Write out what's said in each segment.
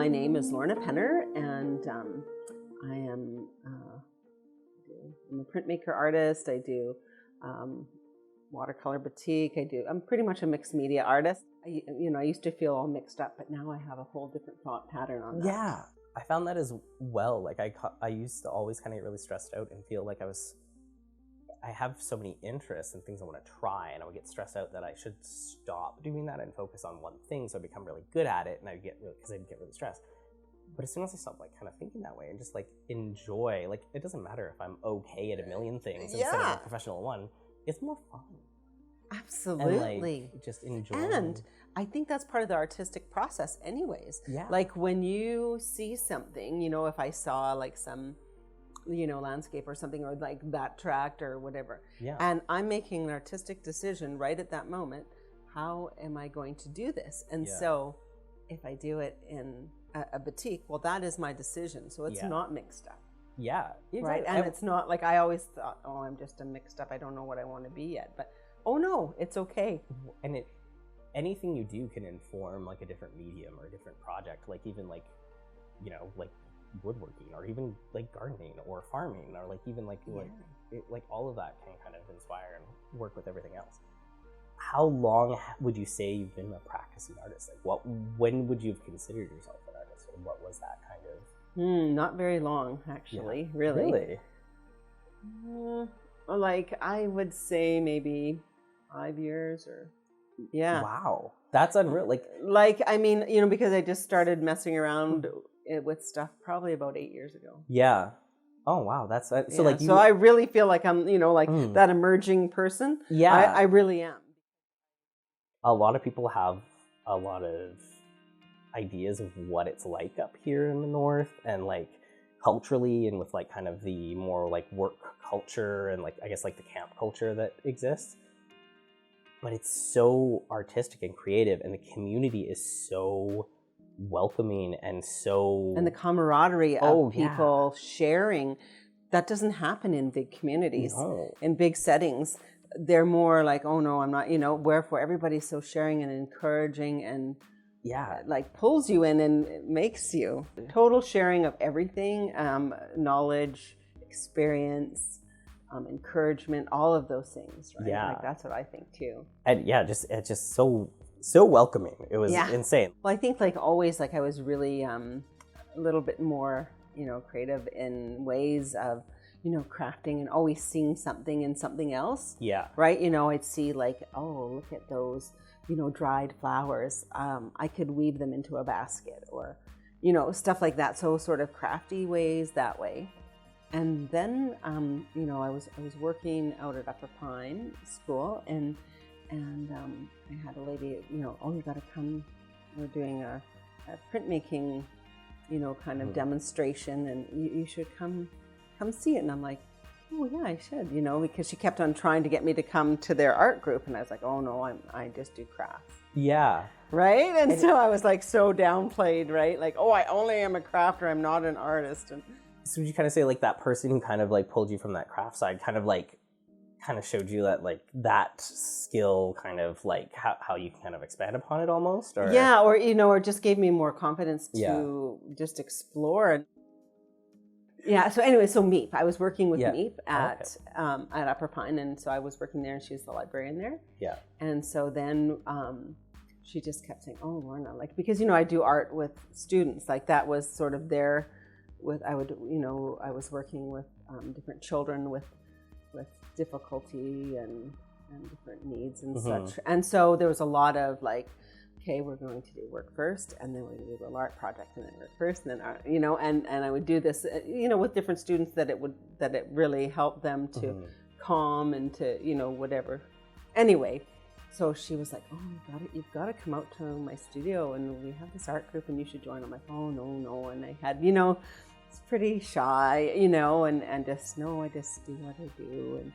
name is Lorna Penner, and I'm a printmaker artist. I do watercolor batik. I'm pretty much a mixed media artist. I used to feel all mixed up, but now I have a whole different thought pattern on that. Yeah, I found that as well. Like I used to always kind of get really stressed out and feel like I have so many interests and things I want to try, and I would get stressed out that I should stop doing that and focus on one thing, so I become really good at it, and I'd get really stressed. But as soon as I stop like kind of thinking that way and just like enjoy, like it doesn't matter if I'm okay at a million things instead of a professional one, it's more fun. Absolutely. And like, just enjoy. And I think that's part of the artistic process anyways. Yeah. Like when you see something, if I saw like some landscape or something, or like that tract or whatever. Yeah. And I'm making an artistic decision right at that moment. How am I going to do this? And so if I do it in a batik, well, that is my decision. So it's not mixed up. Yeah. Right. And it's not like I always thought, oh, I'm just a mixed up. I don't know what I want to be yet. But oh no, it's okay. And anything you do can inform like a different medium or a different project. Like even like, like woodworking, or even like gardening or farming, or like even like like all of that can kind of inspire and work with everything else. How long would you say you've been a practicing artist? Like when would you have considered yourself an artist, or what was that kind of? Not very long, actually. Really? Like I would say maybe 5 years or Wow, that's unreal. Like I mean, because I just started messing around with stuff probably about 8 years ago. Yeah. Oh wow, that's so like. So I really feel like I'm that emerging person. Yeah, I really am. A lot of people have a lot of ideas of what it's like up here in the north, and like culturally, and with like kind of the more like work culture and like I guess like the camp culture that exists. But it's so artistic and creative, and the community is so welcoming and the camaraderie of people sharing, that doesn't happen in big communities. In big settings, they're more like, oh no, I'm not, wherefore everybody's so sharing and encouraging, and like pulls you in and makes you total sharing of everything, knowledge, experience, encouragement, all of those things, right? Like that's what I think too. And it's just so welcoming. It was insane. Well, I think like always, like I was really a little bit more, creative in ways of, crafting, and always seeing something in something else. Yeah. Right? I'd see like, oh, look at those, dried flowers. I could weave them into a basket, or, stuff like that. So sort of crafty ways that way. And then, I was working out at Upper Pine School, and I had a lady, oh, you got to come. We're doing a printmaking, kind of demonstration, and you should come see it. And I'm like, oh yeah, I should, because she kept on trying to get me to come to their art group, and I was like, oh no, I just do crafts. Yeah. Right. And so I was like so downplayed, right? Like, oh, I only am a crafter. I'm not an artist. And so would you kind of say like that person who kind of like pulled you from that craft side kind of showed you that like that skill kind of like how you can kind of expand upon it almost? Or or just gave me more confidence to just explore. So anyway, so MEEP, I was working with MEEP at Upper Pine, and so I was working there, and she was the librarian there. Yeah. And so then she just kept saying, oh, Lorna, like, because I do art with students, like that was sort of I was working with different children with difficulty and different needs and such. And so there was a lot of like, okay, we're going to do work first, and then we're going to do a art project, and then work first, and then art, and I would do this, with different students that it really helped them to calm and to, whatever. Anyway, so she was like, oh, you've got to come out to my studio, and we have this art group, and you should join. I'm like, oh, no. And I had, it's pretty shy, and just, no, I just do what I do.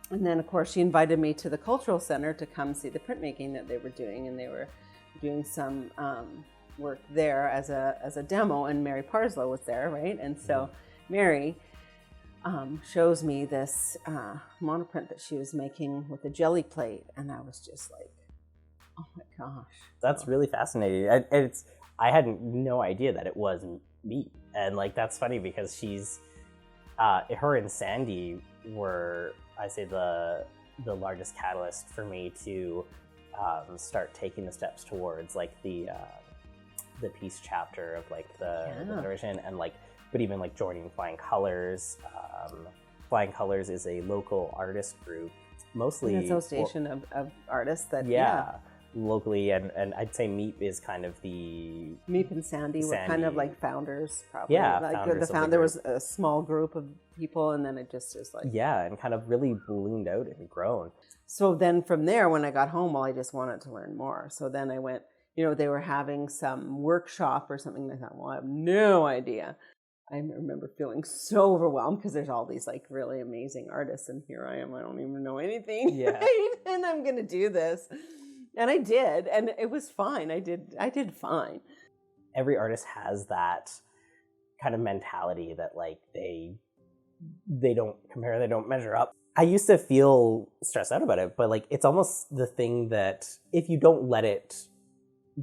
And then, of course, she invited me to the Cultural Center to come see the printmaking that they were doing, and they were doing some work there as a demo, and Mary Parslow was there, right? And so Mary shows me this monoprint that she was making with a jelly plate, and I was just like, oh my gosh. That's really fascinating. I had no idea that it was meat. And like, that's funny because she's, her and Sandy were, I say, the largest catalyst for me to start taking the steps towards like the peace chapter of like the Federation, and like, but even like joining Flying Colors. Flying Colors is a local artist group, mostly an association of artists that locally, and I'd say Meep is kind of the Meep and Sandy were kind of like founders, probably. Yeah, like there was a small group of people, and then it just is like and kind of really ballooned out and grown. So then from there, when I got home, well, I just wanted to learn more. So then I went. They were having some workshop or something. And I thought, well, I have no idea. I remember feeling so overwhelmed because there's all these like really amazing artists, and here I am. I don't even know anything, right? And I'm gonna do this. And I did, and it was fine. I did fine. Every artist has that kind of mentality that like they don't compare, they don't measure up. I used to feel stressed out about it, but like it's almost the thing that if you don't let it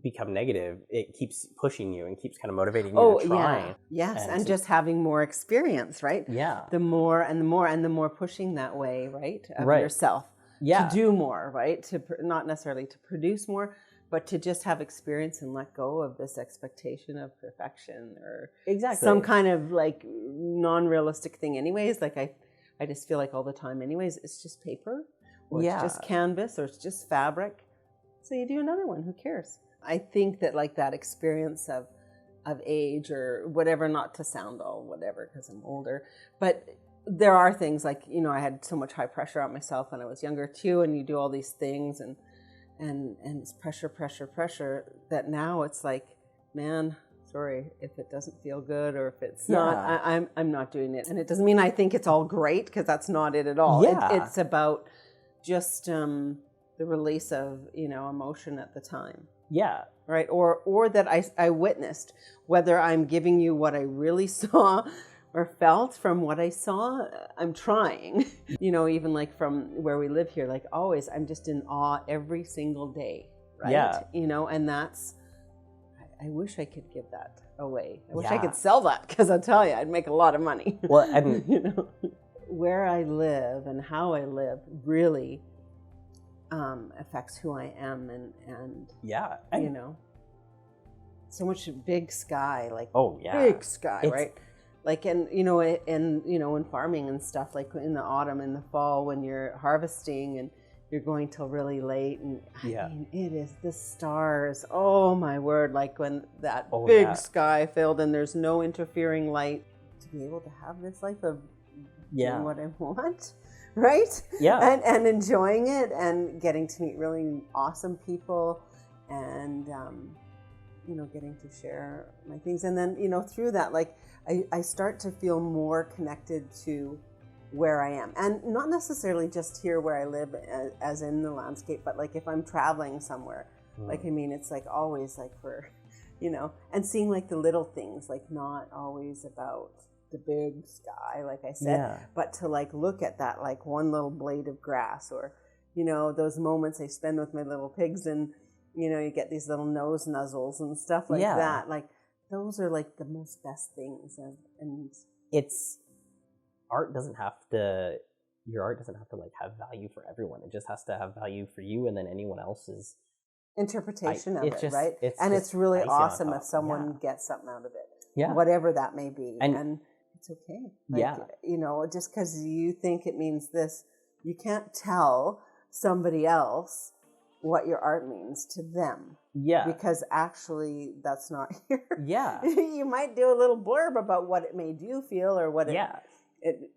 become negative, it keeps pushing you and keeps kind of motivating you to try. Yes, and just having more experience, right? Yeah. The more pushing that way, right? Of yourself. To do more, right? Not necessarily to produce more, but to just have experience and let go of this expectation of perfection or some kind of like non-realistic thing anyways. Like I just feel like all the time anyways, it's just paper or it's just canvas or it's just fabric. So you do another one, who cares? I think that like that experience of age or whatever, not to sound all whatever because I'm older, but there are things like, I had so much high pressure on myself when I was younger too, and you do all these things and it's pressure that now it's like, man, sorry, if it doesn't feel good or if it's not, I'm not doing it. And it doesn't mean I think it's all great, because that's not it at all. It's about just the release of, emotion at the time. Yeah. Right. Or that I witnessed, whether I'm giving you what I really saw or felt from what I saw, I'm trying. Even like from where we live here, like always, I'm just in awe every single day. Right. Yeah. And that's, I wish I could give that away. I wish I could sell that, because I'll tell you, I'd make a lot of money. Well, and where I live and how I live really affects who I am, and so much big sky, like big sky, right? Like, and in farming and stuff, like in the autumn, in the fall, when you're harvesting and you're going till really late, and I mean, it is the stars. Oh my word! Like when that big sky filled and there's no interfering light, to be able to have this life of doing what I want. Right? Yeah. And enjoying it and getting to meet really awesome people and, getting to share my things. And then, through that, like, I start to feel more connected to where I am. And not necessarily just here where I live as in the landscape, but like if I'm traveling somewhere, like, I mean, it's like always like and seeing like the little things, like not always about the big sky, like I said, but to like look at that, like one little blade of grass, or those moments I spend with my little pigs, and you get these little nose nuzzles and stuff like that. Like those are like the most best things, and it's art doesn't have to. Your art doesn't have to like have value for everyone. It just has to have value for you, and then anyone else's interpretation of it, right? It's really awesome if someone gets something out of it, whatever that may be, and it's okay. Like, just because you think it means this, you can't tell somebody else what your art means to them. Yeah. Because actually that's not your... Yeah. You might do a little blurb about what it made you feel, or what it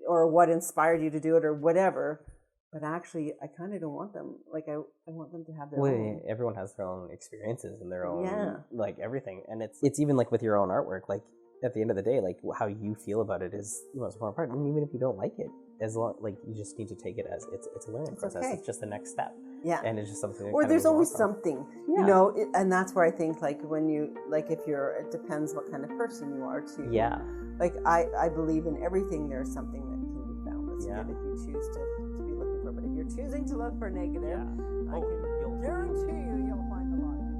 or what inspired you to do it, or whatever. But actually, I kind of don't want them. Like, I want them to have their own. Everyone has their own experiences and their own, like, everything. And it's even like with your own artwork, like, at the end of the day, like, how you feel about it is the most important part. And even if you don't like it, as long, like, you just need to take it as it's a learning process. Okay. It's just the next step. Yeah. And it's just something. Or there's always something, and that's where I think, like, when you, like, if you're, it depends what kind of person you are too. Yeah. Like, I believe in everything. There's something that can be found that's good if you choose to be looking for. But if you're choosing to look for negative, I can guarantee you'll find a lot of it.